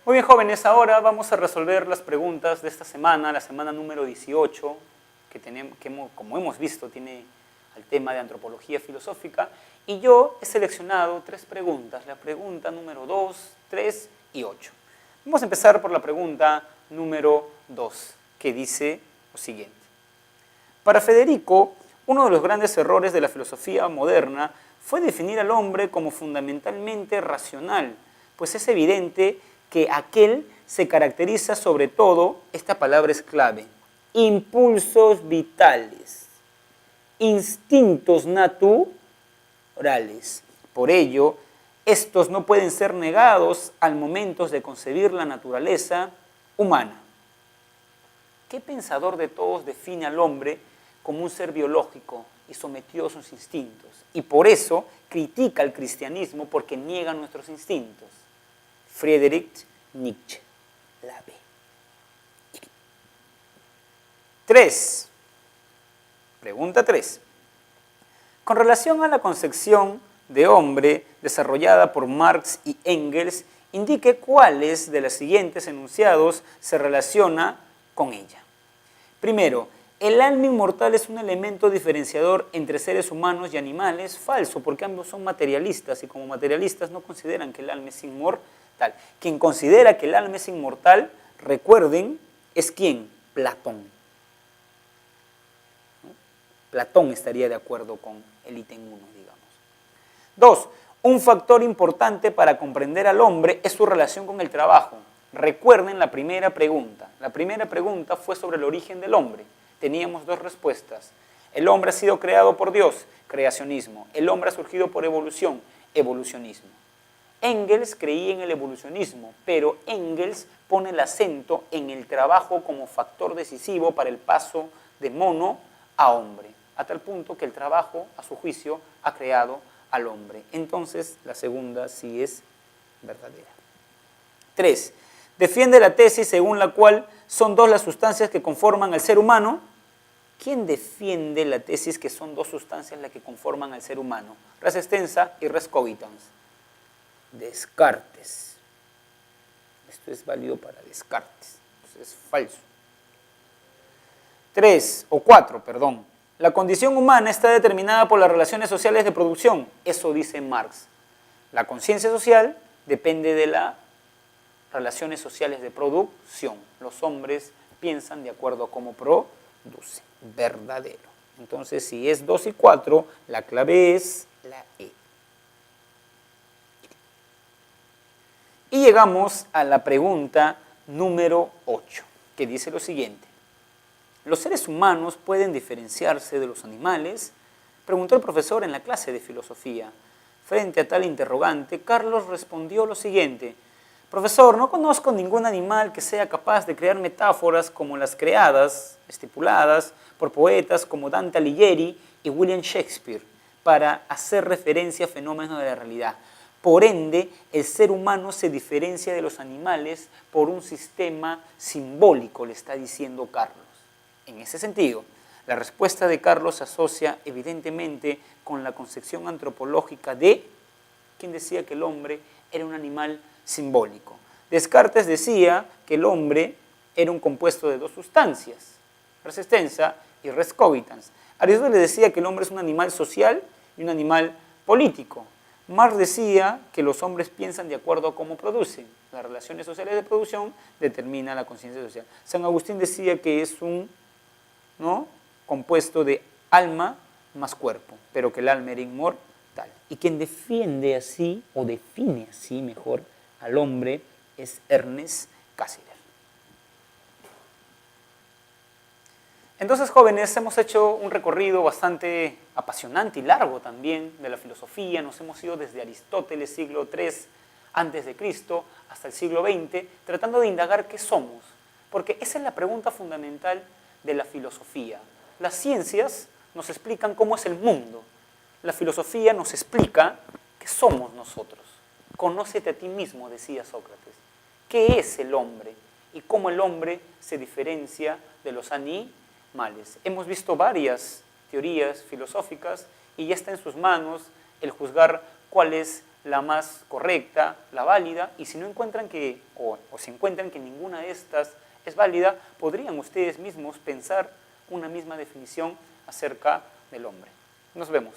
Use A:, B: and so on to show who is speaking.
A: Muy bien, jóvenes, ahora vamos a resolver las preguntas de esta semana, la semana número 18, como hemos visto, tiene el tema de antropología filosófica, y yo he seleccionado 3 preguntas, la pregunta número 2, 3 y 8. Vamos a empezar por la pregunta número 2, que dice lo siguiente. Para Federico, uno de los grandes errores de la filosofía moderna fue definir al hombre como fundamentalmente racional, pues es evidente que aquel se caracteriza sobre todo, esta palabra es clave, impulsos vitales, instintos naturales. Por ello, estos no pueden ser negados al momento de concebir la naturaleza humana. ¿Qué pensador de todos define al hombre como un ser biológico y sometido a sus instintos? Y por eso critica al cristianismo porque niega nuestros instintos. Friedrich Nietzsche, la B. 3. Pregunta 3. Con relación a la concepción de hombre desarrollada por Marx y Engels, indique cuáles de los siguientes enunciados se relaciona con ella. Primero, el alma inmortal es un elemento diferenciador entre seres humanos y animales. Falso, porque ambos son materialistas y como materialistas no consideran que el alma es inmortal. Quien considera que el alma es inmortal, recuerden, es ¿quién? Platón. Platón estaría de acuerdo con el ítem 1, digamos. 2. Un factor importante para comprender al hombre es su relación con el trabajo. Recuerden la primera pregunta. La primera pregunta fue sobre el origen del hombre. Teníamos 2 respuestas. El hombre ha sido creado por Dios, creacionismo. El hombre ha surgido por evolución, evolucionismo. Engels creía en el evolucionismo, pero Engels pone el acento en el trabajo como factor decisivo para el paso de mono a hombre, a tal punto que el trabajo, a su juicio, ha creado al hombre. Entonces, la segunda sí es verdadera. 3. Defiende la tesis según la cual son 2 las sustancias que conforman al ser humano. ¿Quién defiende la tesis que son 2 sustancias las que conforman al ser humano? Res extensa y res cogitans. Descartes. Esto es válido para Descartes. Entonces es falso. 4. La condición humana está determinada por las relaciones sociales de producción. Eso dice Marx. La conciencia social depende de las relaciones sociales de producción. Los hombres piensan de acuerdo a cómo producen. Verdadero. Entonces, si es 2 y 4, la clave es la E. Y llegamos a la pregunta número 8, que dice lo siguiente. ¿Los seres humanos pueden diferenciarse de los animales? Preguntó el profesor en la clase de filosofía. Frente a tal interrogante, Carlos respondió lo siguiente. Profesor, no conozco ningún animal que sea capaz de crear metáforas como las creadas, estipuladas, por poetas como Dante Alighieri y William Shakespeare, para hacer referencia a fenómenos de la realidad. Por ende, el ser humano se diferencia de los animales por un sistema simbólico, le está diciendo Carlos. En ese sentido, la respuesta de Carlos se asocia evidentemente con la concepción antropológica de quien decía que el hombre era un animal simbólico. Descartes decía que el hombre era un compuesto de 2 sustancias, res extensa y res cogitans. Aristóteles decía que el hombre es un animal social y un animal político. Marx decía que los hombres piensan de acuerdo a cómo producen. Las relaciones sociales de producción determinan la conciencia social. San Agustín decía que es un compuesto de alma más cuerpo, pero que el alma era inmortal. Y quien defiende así, o define así mejor, al hombre es Ernest Cassirer. Entonces, jóvenes, hemos hecho un recorrido bastante apasionante y largo también de la filosofía. Nos hemos ido desde Aristóteles, siglo III a.C., hasta el siglo XX, tratando de indagar qué somos. Porque esa es la pregunta fundamental de la filosofía. Las ciencias nos explican cómo es el mundo. La filosofía nos explica qué somos nosotros. Conócete a ti mismo, decía Sócrates. ¿Qué es el hombre? Y cómo el hombre se diferencia de los animales. Hemos visto varias teorías filosóficas y ya está en sus manos el juzgar cuál es la más correcta, la válida, y si no encuentran que, o si encuentran que ninguna de estas es válida, podrían ustedes mismos pensar una misma definición acerca del hombre. Nos vemos.